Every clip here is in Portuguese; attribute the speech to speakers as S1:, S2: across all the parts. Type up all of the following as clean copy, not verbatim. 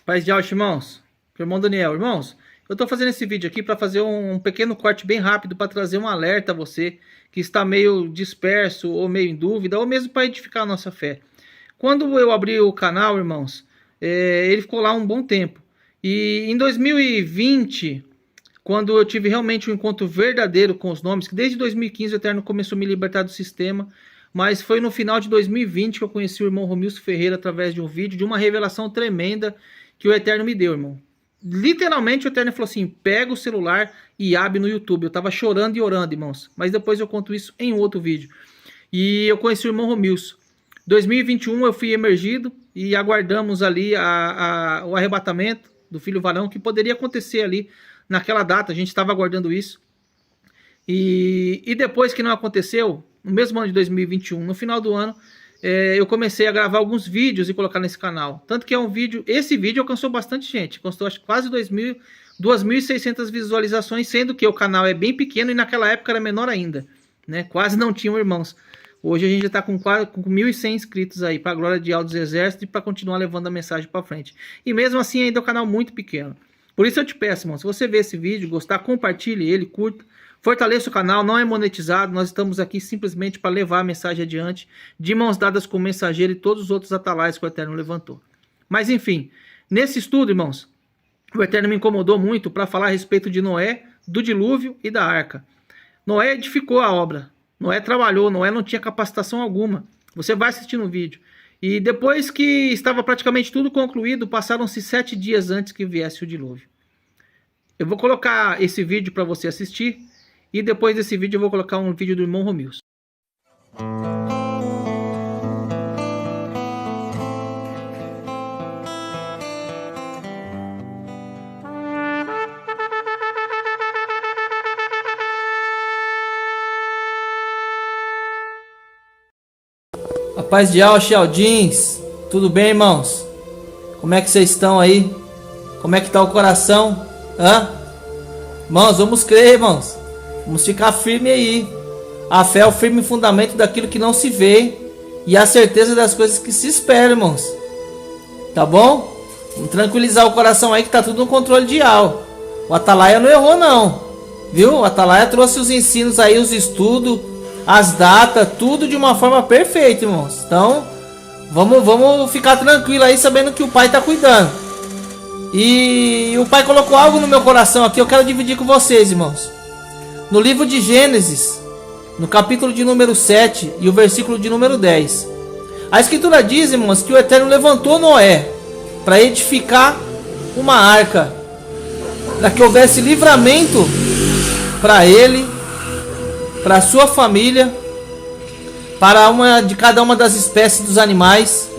S1: Paz de alto, irmãos. Irmão Daniel, irmãos, eu estou fazendo esse vídeo aqui para fazer um pequeno corte bem rápido para trazer um alerta a você que está meio disperso ou meio em dúvida, ou mesmo para edificar a nossa fé. Quando eu abri o canal, irmãos, ele ficou lá um bom tempo. E em 2020, quando eu tive realmente um encontro verdadeiro com os nomes, que desde 2015 o Eterno começou a me libertar do sistema, mas foi no final de 2020 que eu conheci o irmão Romilson Ferreira através de um vídeo, de uma revelação tremenda que o Eterno me deu, irmão. Literalmente o Eterno falou assim: pega o celular e abre no YouTube. Eu tava chorando e orando, irmãos, mas depois eu conto isso em outro vídeo. E eu conheci o irmão Romilson. 2021 eu fui emergido e aguardamos ali o arrebatamento do filho varão, que poderia acontecer ali naquela data. A gente estava aguardando isso. E depois que não aconteceu, no mesmo ano de 2021, no final do ano, eu comecei a gravar alguns vídeos e colocar nesse canal. Tanto que esse vídeo alcançou bastante gente. Alcançou acho, quase 2.600 visualizações, sendo que o canal é bem pequeno e naquela época era menor ainda, né? Quase não tinham irmãos. Hoje a gente já está com 1.100 inscritos aí, para a glória de Altos Exércitos, e para continuar levando a mensagem para frente. E mesmo assim ainda é um canal muito pequeno. Por isso eu te peço, irmão, se você ver esse vídeo, gostar, compartilhe ele, curta. Fortaleça o canal, não é monetizado, nós estamos aqui simplesmente para levar a mensagem adiante, de mãos dadas com o mensageiro e todos os outros atalaios que o Eterno levantou. Mas enfim, nesse estudo, irmãos, o Eterno me incomodou muito para falar a respeito de Noé, do dilúvio e da arca. Noé edificou a obra, Noé trabalhou, Noé não tinha capacitação alguma. Você vai assistir no vídeo. E depois que estava praticamente tudo concluído, passaram-se 7 dias antes que viesse o dilúvio. Eu vou colocar esse vídeo para você assistir. E depois desse vídeo eu vou colocar um vídeo do irmão Romilson. A paz de Alche, Aldins. Tudo bem, irmãos? Como é que vocês estão aí? Como é que tá o coração? Hã? Irmãos, vamos crer, irmãos. Vamos ficar firme aí. A fé é o firme fundamento daquilo que não se vê e a certeza das coisas que se esperam, irmãos. Tá bom? Vamos tranquilizar o coração aí que tá tudo no controle de Al. O Atalaia não errou não, viu? O Atalaia trouxe os ensinos aí, os estudos, as datas, tudo de uma forma perfeita, irmãos. Então, vamos ficar tranquilo aí, sabendo que o Pai tá cuidando. E o Pai colocou algo no meu coração aqui, eu quero dividir com vocês, irmãos. No livro de Gênesis, no capítulo de número 7 e o versículo de número 10. A escritura diz, irmãos, que o Eterno levantou Noé para edificar uma arca, para que houvesse livramento para ele, para sua família, para de cada uma das espécies dos animais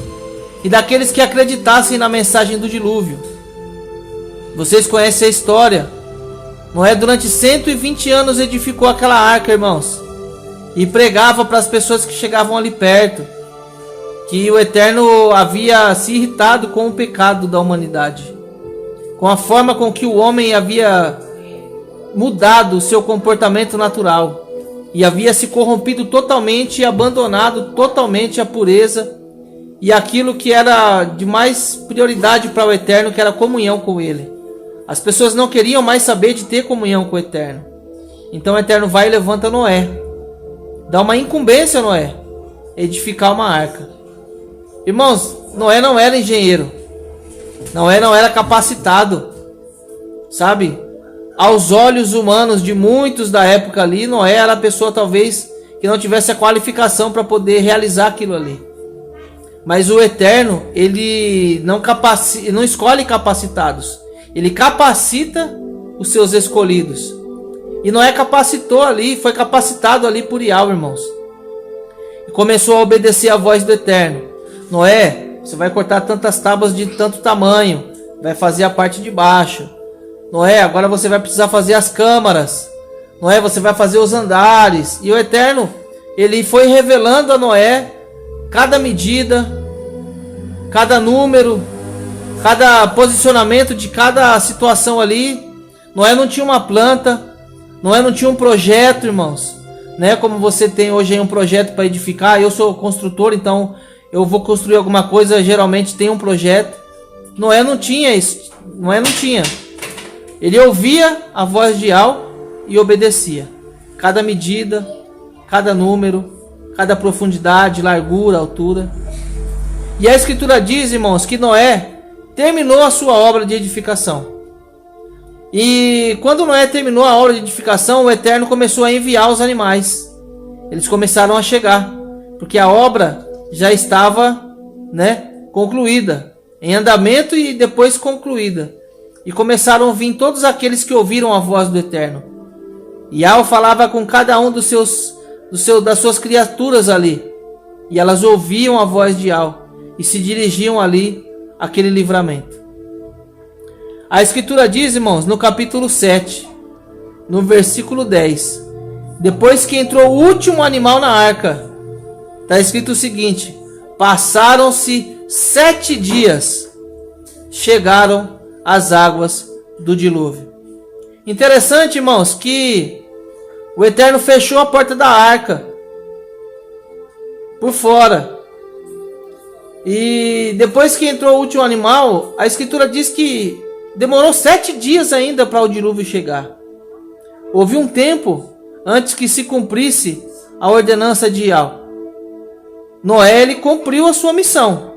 S1: e daqueles que acreditassem na mensagem do dilúvio. Vocês conhecem a história. Noé durante 120 anos edificou aquela arca, irmãos, e pregava para as pessoas que chegavam ali perto que o Eterno havia se irritado com o pecado da humanidade, com a forma com que o homem havia mudado o seu comportamento natural e havia se corrompido totalmente e abandonado totalmente a pureza e aquilo que era de mais prioridade para o Eterno, que era a comunhão com Ele. As pessoas não queriam mais saber de ter comunhão com o Eterno. Então o Eterno vai e levanta Noé. Dá uma incumbência a Noé. Edificar uma arca. Irmãos, Noé não era engenheiro. Noé não era capacitado. Sabe? Aos olhos humanos de muitos da época ali, Noé era a pessoa talvez que não tivesse a qualificação para poder realizar aquilo ali. Mas o Eterno, ele não escolhe capacitados. Ele capacita os seus escolhidos. E Noé capacitou ali, foi capacitado ali por Ial, irmãos. E começou a obedecer a voz do Eterno. Noé, você vai cortar tantas tábuas de tanto tamanho, vai fazer a parte de baixo. Noé, agora você vai precisar fazer as câmaras. Noé, você vai fazer os andares. E o Eterno, ele foi revelando a Noé cada medida, cada número, cada posicionamento de cada situação ali. Noé não tinha uma planta, Noé não tinha um projeto, irmãos, né? Como você tem hoje aí um projeto para edificar. Eu sou construtor, então eu vou construir alguma coisa, geralmente tem um projeto Noé não tinha isso. Noé não tinha. Ele ouvia a voz de Yahvé e obedecia. Cada medida, cada número, cada profundidade, largura, altura. E a Escritura diz, irmãos, que Noé terminou a sua obra de edificação. E quando Noé terminou a obra de edificação, o Eterno começou a enviar os animais. Eles começaram a chegar, porque a obra já estava, concluída, em andamento e depois concluída. E começaram a vir todos aqueles que ouviram a voz do Eterno. E Yahvé falava com cada um das suas criaturas ali. E elas ouviam a voz de Yahvé e se dirigiam ali àquele livramento. A Escritura diz, irmãos, no capítulo 7, no versículo 10. Depois que entrou o último animal na arca, está escrito o seguinte: passaram-se 7 dias, chegaram as águas do dilúvio. Interessante, irmãos, que o Eterno fechou a porta da arca por fora. E depois que entrou o último animal, a Escritura diz que demorou 7 dias ainda para o dilúvio chegar. Houve um tempo antes que se cumprisse a ordenança de Yahvé. Noé, ele cumpriu a sua missão.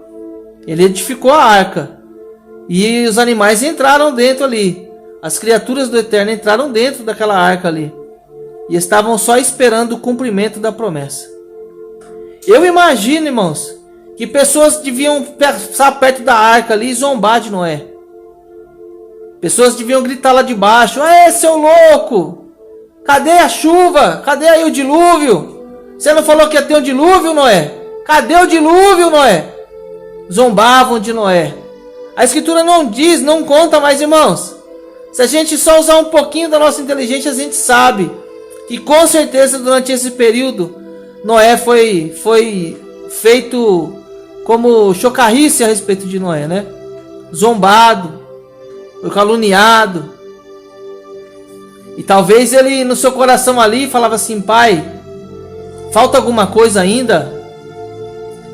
S1: Ele edificou a arca. E os animais entraram dentro ali. As criaturas do Eterno entraram dentro daquela arca ali. E estavam só esperando o cumprimento da promessa. Eu imagino, irmãos, que pessoas deviam passar perto da arca ali e zombar de Noé. Pessoas deviam gritar lá de baixo: "Aê, seu louco! Cadê a chuva? Cadê aí o dilúvio? Você não falou que ia ter um dilúvio, Noé? Cadê o dilúvio, Noé?" Zombavam de Noé. A Escritura não diz, não conta mais, irmãos. Se a gente só usar um pouquinho da nossa inteligência, a gente sabe que com certeza durante esse período Noé foi feito como chocarrice a respeito de Noé, zombado, foi caluniado. E talvez ele no seu coração ali falava assim: "Pai, falta alguma coisa ainda?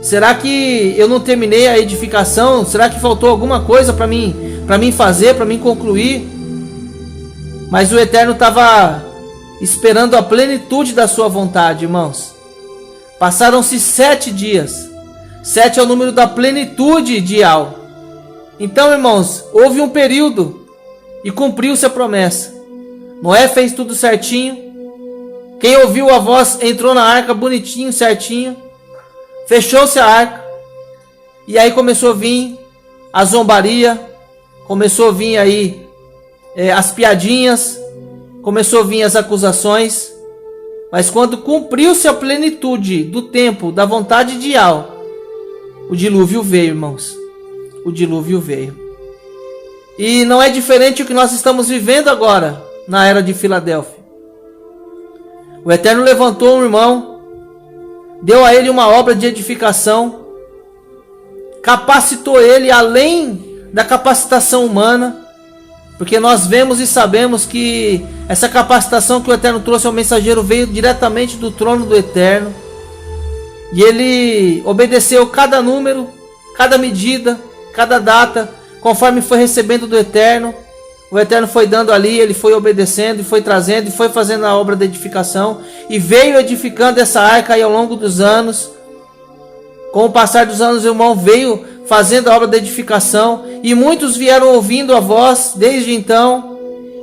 S1: Será que eu não terminei a edificação? Será que faltou alguma coisa para mim fazer, para mim concluir?" Mas o Eterno estava esperando a plenitude da sua vontade, irmãos. Passaram-se 7 dias. 7 é o número da plenitude de Yahvé. Então, irmãos, houve um período e cumpriu-se a promessa. Noé fez tudo certinho. Quem ouviu a voz entrou na arca bonitinho, certinho. Fechou-se a arca. E aí começou a vir a zombaria. Começou a vir aí as piadinhas. Começou a vir as acusações. Mas quando cumpriu-se a plenitude do tempo, da vontade de Yahvé, o dilúvio veio, irmãos. O dilúvio veio. E não é diferente do que nós estamos vivendo agora, na era de Filadélfia. O Eterno levantou um irmão, deu a ele uma obra de edificação, capacitou ele além da capacitação humana, porque nós vemos e sabemos que essa capacitação que o Eterno trouxe ao mensageiro veio diretamente do trono do Eterno. E ele obedeceu cada número, cada medida, cada data, conforme foi recebendo do Eterno. O Eterno foi dando ali, ele foi obedecendo, e foi trazendo, e foi fazendo a obra da edificação. E veio edificando essa arca aí ao longo dos anos. Com o passar dos anos, o irmão veio fazendo a obra da edificação. E muitos vieram ouvindo a voz desde então.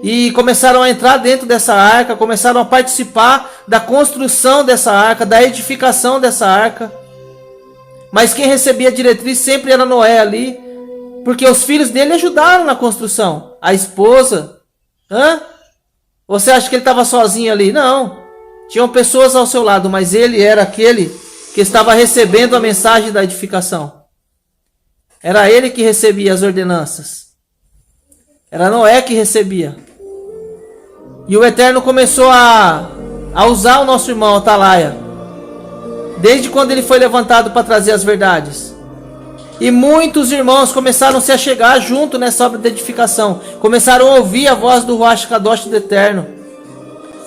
S1: E começaram a entrar dentro dessa arca, começaram a participar da construção dessa arca, da edificação dessa arca. Mas quem recebia a diretriz sempre era Noé ali, porque os filhos dele ajudaram na construção. A esposa. Você acha que ele estava sozinho ali? Não. Tinham pessoas ao seu lado, mas ele era aquele que estava recebendo a mensagem da edificação. Era ele que recebia as ordenanças. Era Noé que recebia. E o Eterno começou a usar o nosso irmão Atalaia, desde quando ele foi levantado para trazer as verdades. E muitos irmãos começaram a se achegar junto nessa obra de edificação. Começaram a ouvir a voz do Ruach Kadosh do Eterno,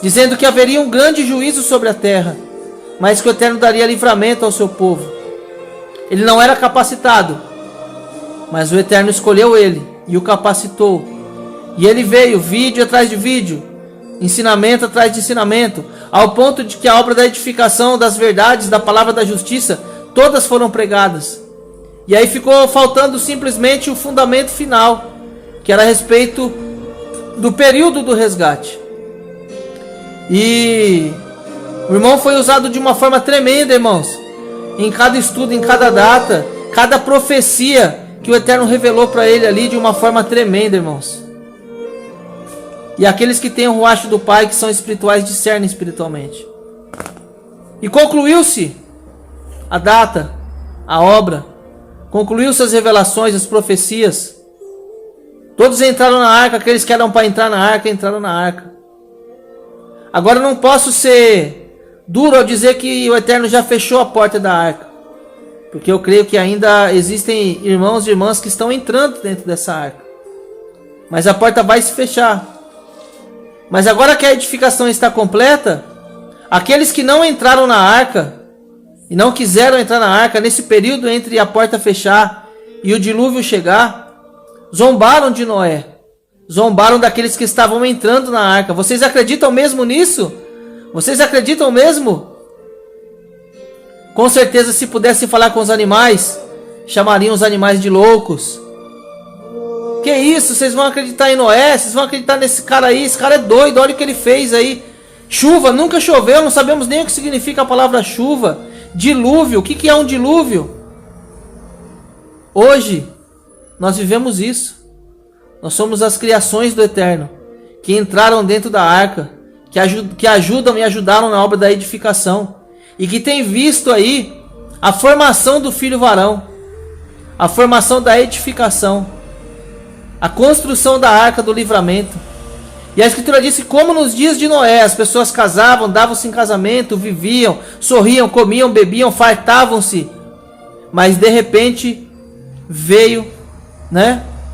S1: dizendo que haveria um grande juízo sobre a terra, mas que o Eterno daria livramento ao seu povo. Ele não era capacitado. Mas o Eterno escolheu ele e o capacitou. E ele veio, vídeo atrás de vídeo, ensinamento atrás de ensinamento, ao ponto de que a obra da edificação, das verdades, da palavra da justiça, todas foram pregadas. E aí ficou faltando simplesmente o fundamento final, que era a respeito do período do resgate. E o irmão foi usado de uma forma tremenda, irmãos. Em cada estudo, em cada data, cada profecia que o Eterno revelou para ele ali de uma forma tremenda, irmãos. E aqueles que têm o ruacho do Pai, que são espirituais, discernem espiritualmente. E concluiu-se a data, a obra. Concluiu-se as revelações, as profecias. Todos entraram na arca, aqueles que eram para entrar na arca, entraram na arca. Agora não posso ser duro ao dizer que o Eterno já fechou a porta da arca. Porque eu creio que ainda existem irmãos e irmãs que estão entrando dentro dessa arca. Mas a porta vai se fechar. Mas agora que a edificação está completa, aqueles que não entraram na arca e não quiseram entrar na arca nesse período entre a porta fechar e o dilúvio chegar, zombaram de Noé. Zombaram daqueles que estavam entrando na arca. Vocês acreditam mesmo nisso? Vocês acreditam mesmo? Com certeza, se pudessem falar com os animais, chamariam os animais de loucos. Que isso? Vocês vão acreditar em Noé? Vocês vão acreditar nesse cara aí? Esse cara é doido, olha o que ele fez aí. Chuva, nunca choveu, não sabemos nem o que significa a palavra chuva. Dilúvio, o que é um dilúvio? Hoje, nós vivemos isso. Nós somos as criações do Eterno, que entraram dentro da arca, que ajudam e ajudaram na obra da edificação, e que tem visto aí a formação do filho varão, a formação da edificação, a construção da arca do livramento. E a Escritura diz que como nos dias de Noé, as pessoas casavam, davam-se em casamento, viviam, sorriam, comiam, bebiam, fartavam-se. Mas de repente veio,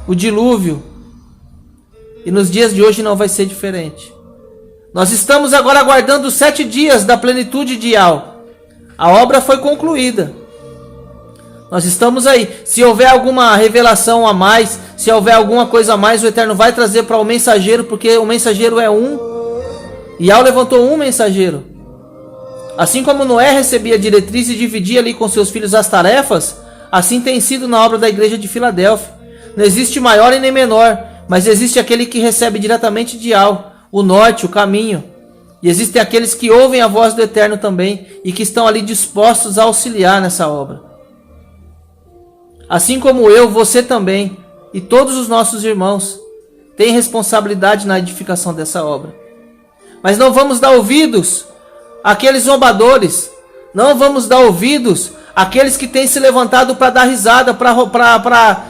S1: o dilúvio. E nos dias de hoje não vai ser diferente. Nós estamos agora aguardando os 7 dias da plenitude de Yah. A obra foi concluída. Nós estamos aí. Se houver alguma revelação a mais, se houver alguma coisa a mais, o Eterno vai trazer para o mensageiro, porque o mensageiro é um. E Yah levantou um mensageiro. Assim como Noé recebia diretriz e dividia ali com seus filhos as tarefas, assim tem sido na obra da igreja de Filadélfia. Não existe maior e nem menor, mas existe aquele que recebe diretamente de Yah, o norte, o caminho. E existem aqueles que ouvem a voz do Eterno também e que estão ali dispostos a auxiliar nessa obra. Assim como eu, você também e todos os nossos irmãos têm responsabilidade na edificação dessa obra. Mas não vamos dar ouvidos àqueles zombadores, não vamos dar ouvidos àqueles que têm se levantado para dar risada, para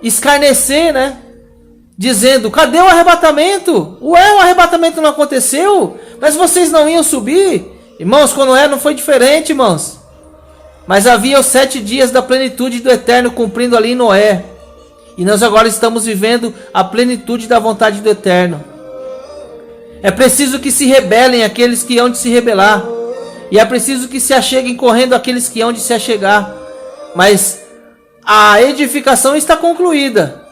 S1: escarnecer, dizendo: cadê o arrebatamento? Ué, o arrebatamento não aconteceu? Mas vocês não iam subir? Irmãos, com Noé não foi diferente, irmãos. Mas havia os 7 dias da plenitude do Eterno cumprindo ali em Noé. E nós agora estamos vivendo a plenitude da vontade do Eterno. É preciso que se rebelem aqueles que hão de se rebelar. E é preciso que se acheguem correndo aqueles que hão de se achegar. Mas a edificação está concluída.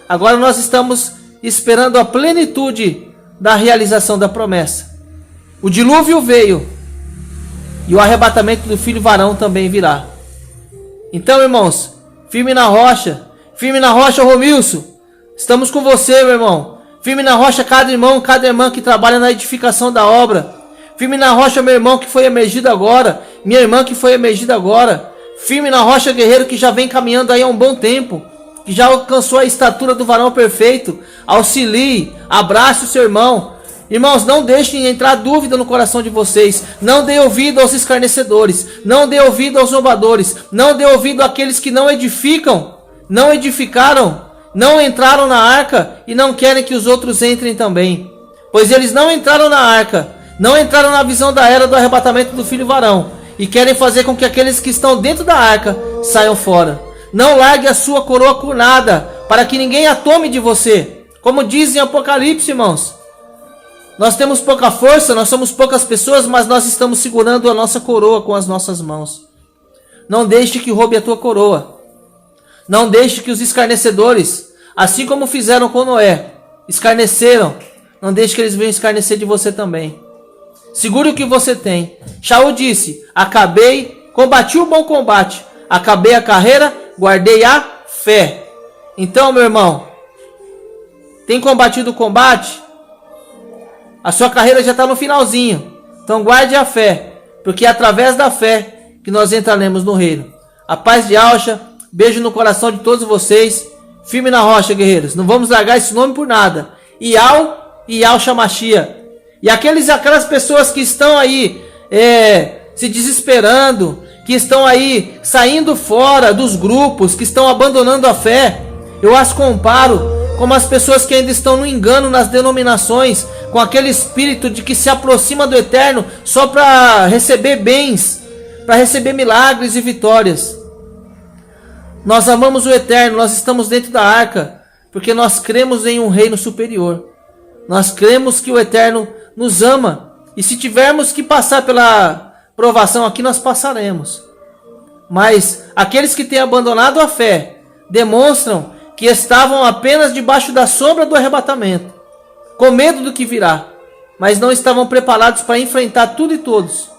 S1: Agora nós estamos esperando a plenitude da realização da promessa. O dilúvio veio. E o arrebatamento do filho varão também virá. Então, irmãos, firme na rocha, Romilson. Estamos com você, meu irmão. Firme na rocha, cada irmão, cada irmã que trabalha na edificação da obra. Firme na rocha, meu irmão que foi emergido agora, minha irmã que foi emergida agora. Firme na rocha, guerreiro que já vem caminhando aí há um bom tempo, que já alcançou a estatura do varão perfeito. Auxilie, abrace o seu irmão. Irmãos, não deixem entrar dúvida no coração de vocês. Não dê ouvido aos escarnecedores. Não dê ouvido aos zombadores. Não dê ouvido àqueles que não edificam, não edificaram, não entraram na arca e não querem que os outros entrem também. Pois eles não entraram na arca, não entraram na visão da era do arrebatamento do filho varão e querem fazer com que aqueles que estão dentro da arca saiam fora. Não largue a sua coroa por nada, para que ninguém a tome de você. Como diz em Apocalipse, irmãos. Nós temos pouca força, nós somos poucas pessoas, mas nós estamos segurando a nossa coroa com as nossas mãos. Não deixe que roube a tua coroa. Não deixe que os escarnecedores, assim como fizeram com Noé, escarneceram, não deixe que eles venham escarnecer de você também. Segure o que você tem. Shaul disse: combati o bom combate, acabei a carreira, guardei a fé. Então, meu irmão, tem combatido o combate? A sua carreira já está no finalzinho. Então guarde a fé, porque é através da fé que nós entraremos no reino. A paz de Alcha, beijo no coração de todos vocês. Firme na rocha, guerreiros. Não vamos largar esse nome por nada. Ial e Alcha Machia. E aquelas pessoas que estão aí se desesperando, que estão aí saindo fora dos grupos, que estão abandonando a fé, eu as comparo como as pessoas que ainda estão no engano nas denominações, com aquele espírito de que se aproxima do Eterno só para receber bens, para receber milagres e vitórias. Nós amamos o Eterno, nós estamos dentro da arca, porque nós cremos em um reino superior. Nós cremos que o Eterno nos ama, e se tivermos que passar pela provação aqui, nós passaremos. Mas aqueles que têm abandonado a fé demonstram que estavam apenas debaixo da sombra do arrebatamento, com medo do que virá, mas não estavam preparados para enfrentar tudo e todos.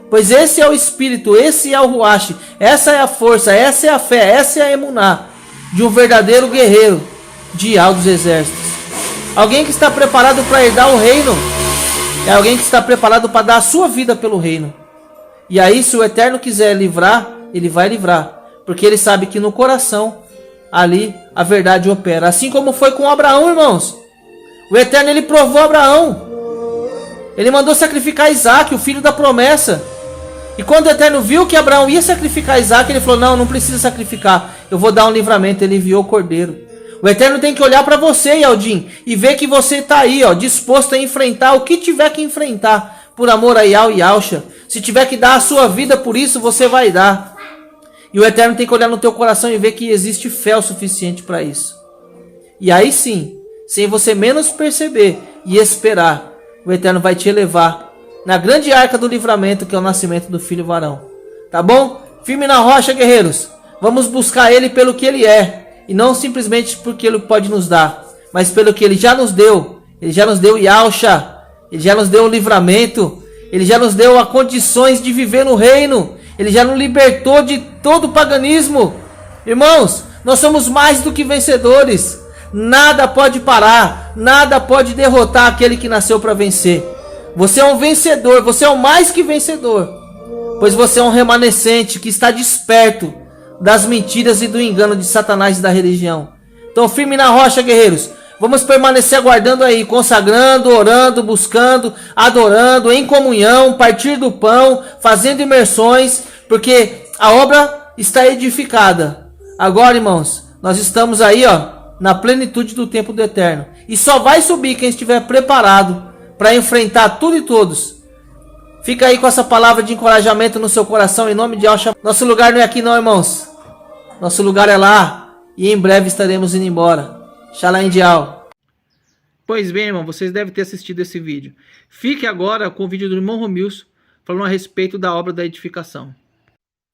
S1: Pois esse é o espírito, esse é o ruach, essa é a força, essa é a fé, essa é a emuná de um verdadeiro guerreiro de altos exércitos. Alguém que está preparado para herdar o reino é alguém que está preparado para dar a sua vida pelo reino. E aí, se o Eterno quiser livrar, ele vai livrar, porque ele sabe que no coração ali a verdade opera. Assim como foi com Abraão, irmãos. O Eterno, ele provou Abraão. Ele mandou sacrificar Isaac, o filho da promessa. E quando o Eterno viu que Abraão ia sacrificar Isaac, ele falou: não precisa sacrificar, eu vou dar um livramento. Ele enviou o cordeiro. O Eterno tem que olhar para você, Yaldin, e ver que você está aí, disposto a enfrentar o que tiver que enfrentar, por amor a Ial e Alcha. Se tiver que dar a sua vida por isso, você vai dar. E o Eterno tem que olhar no teu coração e ver que existe fé o suficiente para isso. E aí sim, sem você menos perceber e esperar, o Eterno vai te elevar na grande arca do livramento, que é o nascimento do filho varão. Tá bom? Firme na rocha, guerreiros. Vamos buscar ele pelo que ele é. E não simplesmente porque ele pode nos dar, mas pelo que ele já nos deu. Ele já nos deu Yalcha, ele já nos deu o livramento, ele já nos deu as condições de viver no reino, ele já nos libertou de todo o paganismo. Irmãos, nós somos mais do que vencedores. Nada pode parar, nada pode derrotar aquele que nasceu para vencer. Você é um vencedor, você é o mais que vencedor, pois você é um remanescente que está desperto das mentiras e do engano de Satanás e da religião. Então firme na rocha, guerreiros. Vamos permanecer aguardando aí, consagrando, orando, buscando, adorando, em comunhão, partir do pão, fazendo imersões, porque a obra está edificada. Agora, irmãos, nós estamos aí, na plenitude do tempo do Eterno. E só vai subir quem estiver preparado para enfrentar tudo e todos. Fica aí com essa palavra de encorajamento no seu coração, em nome de Alcha. Nosso lugar não é aqui não, irmãos. Nosso lugar é lá, e em breve estaremos indo embora. Shalom Dial. Pois bem, irmão, vocês devem ter assistido esse vídeo. Fique agora com o vídeo do irmão Romilson, falando a respeito da obra da edificação.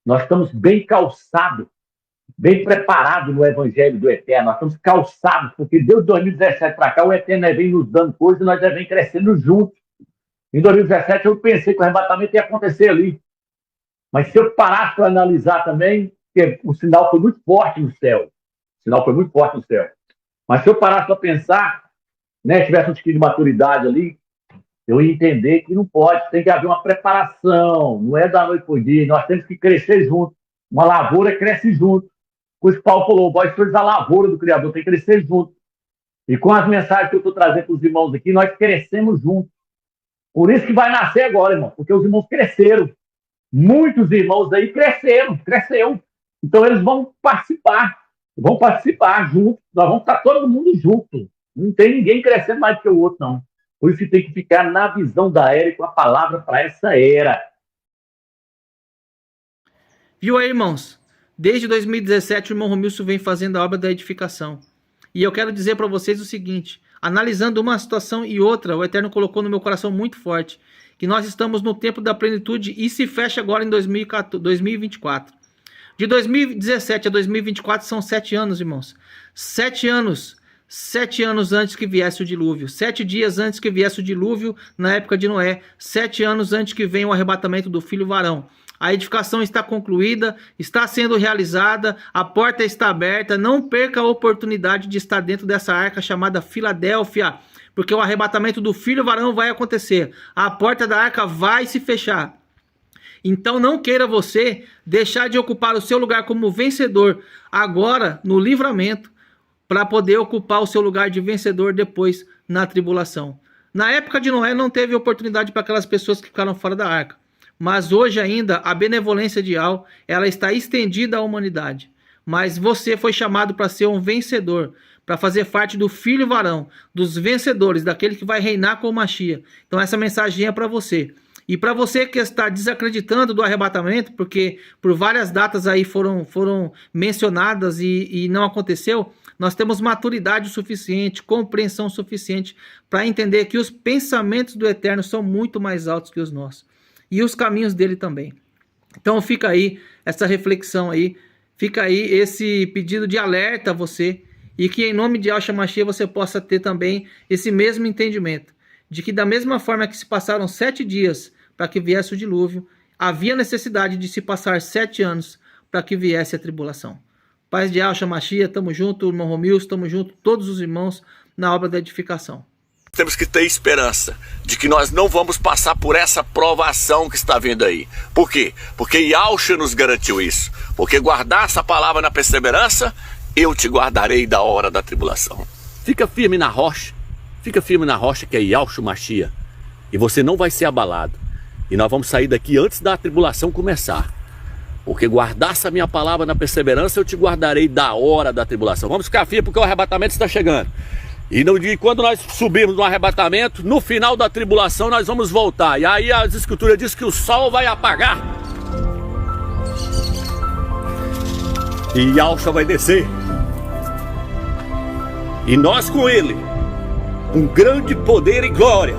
S2: Nós estamos bem calçados, bem preparados no Evangelho do Eterno. Nós estamos calçados, porque desde 2017 para cá, o Eterno vem nos dando coisas e nós já vem crescendo juntos. Em 2017 eu pensei que o arrebatamento ia acontecer ali. Mas se eu parasse para analisar também, porque o sinal foi muito forte no céu. O sinal foi muito forte no céu. Mas se eu parasse para pensar, tivesse um tiquinho de maturidade ali, eu ia entender que não pode, tem que haver uma preparação, não é da noite para o dia, nós temos que crescer junto. Uma lavoura cresce junto. Por isso que Paulo falou, vós sois a lavoura do Criador, tem que crescer junto. E com as mensagens que eu estou trazendo para os irmãos aqui, nós crescemos juntos. Por isso que vai nascer agora, irmão, porque os irmãos cresceram. Muitos irmãos aí cresceu. Então eles vão participar junto. Nós vamos estar todo mundo junto. Não tem ninguém crescendo mais do que o outro, não. Por isso que tem que ficar na visão da era e com a palavra para essa era.
S1: Viu aí, irmãos? Desde 2017 o irmão Romilson vem fazendo a obra da edificação. E eu quero dizer para vocês o seguinte, analisando uma situação e outra, o Eterno colocou no meu coração muito forte, que nós estamos no tempo da plenitude e se fecha agora em 2024. De 2017 a 2024 são 7 anos, irmãos. 7 anos. 7 anos antes que viesse o dilúvio. 7 dias antes que viesse o dilúvio, na época de Noé. 7 anos antes que venha o arrebatamento do filho varão. A edificação está concluída, está sendo realizada, a porta está aberta. Não perca a oportunidade de estar dentro dessa arca chamada Filadélfia, porque o arrebatamento do filho varão vai acontecer. A porta da arca vai se fechar. Então não queira você deixar de ocupar o seu lugar como vencedor agora no livramento, para poder ocupar o seu lugar de vencedor depois na tribulação. Na época de Noé não teve oportunidade para aquelas pessoas que ficaram fora da arca. Mas hoje ainda a benevolência de Yahweh, ela está estendida à humanidade. Mas você foi chamado para ser um vencedor, para fazer parte do filho varão, dos vencedores, daquele que vai reinar com o Mashiach. Então essa mensagem é para você. E para você que está desacreditando do arrebatamento, porque por várias datas aí foram mencionadas e não aconteceu, nós temos maturidade suficiente, compreensão suficiente para entender que os pensamentos do Eterno são muito mais altos que os nossos. E os caminhos dele também. Então fica aí essa reflexão aí, fica aí esse pedido de alerta a você, e que em nome de Yahshua Mashiach você possa ter também esse mesmo entendimento, de que da mesma forma que se passaram 7 dias para que viesse o dilúvio, havia necessidade de se passar 7 anos para que viesse a tribulação. Paz de Yahshua Mashiach, tamo junto, irmão Romilson, tamo junto, todos os irmãos na obra da edificação.
S3: Temos que ter esperança de que nós não vamos passar por essa provação que está vindo aí. Por quê? Porque Yahshua nos garantiu isso. Porque guardar essa palavra na perseverança, eu te guardarei da hora da tribulação. Fica firme na rocha que é Yahshua Mashiach. E você não vai ser abalado. E nós vamos sair daqui antes da tribulação começar. Porque guardar essa minha palavra na perseverança, eu te guardarei da hora da tribulação. Vamos ficar firme porque o arrebatamento está chegando. E quando nós subirmos no arrebatamento, no final da tribulação nós vamos voltar. E aí as escrituras dizem que o sol vai apagar. E Yahshua vai descer. E nós com ele, com grande poder e glória.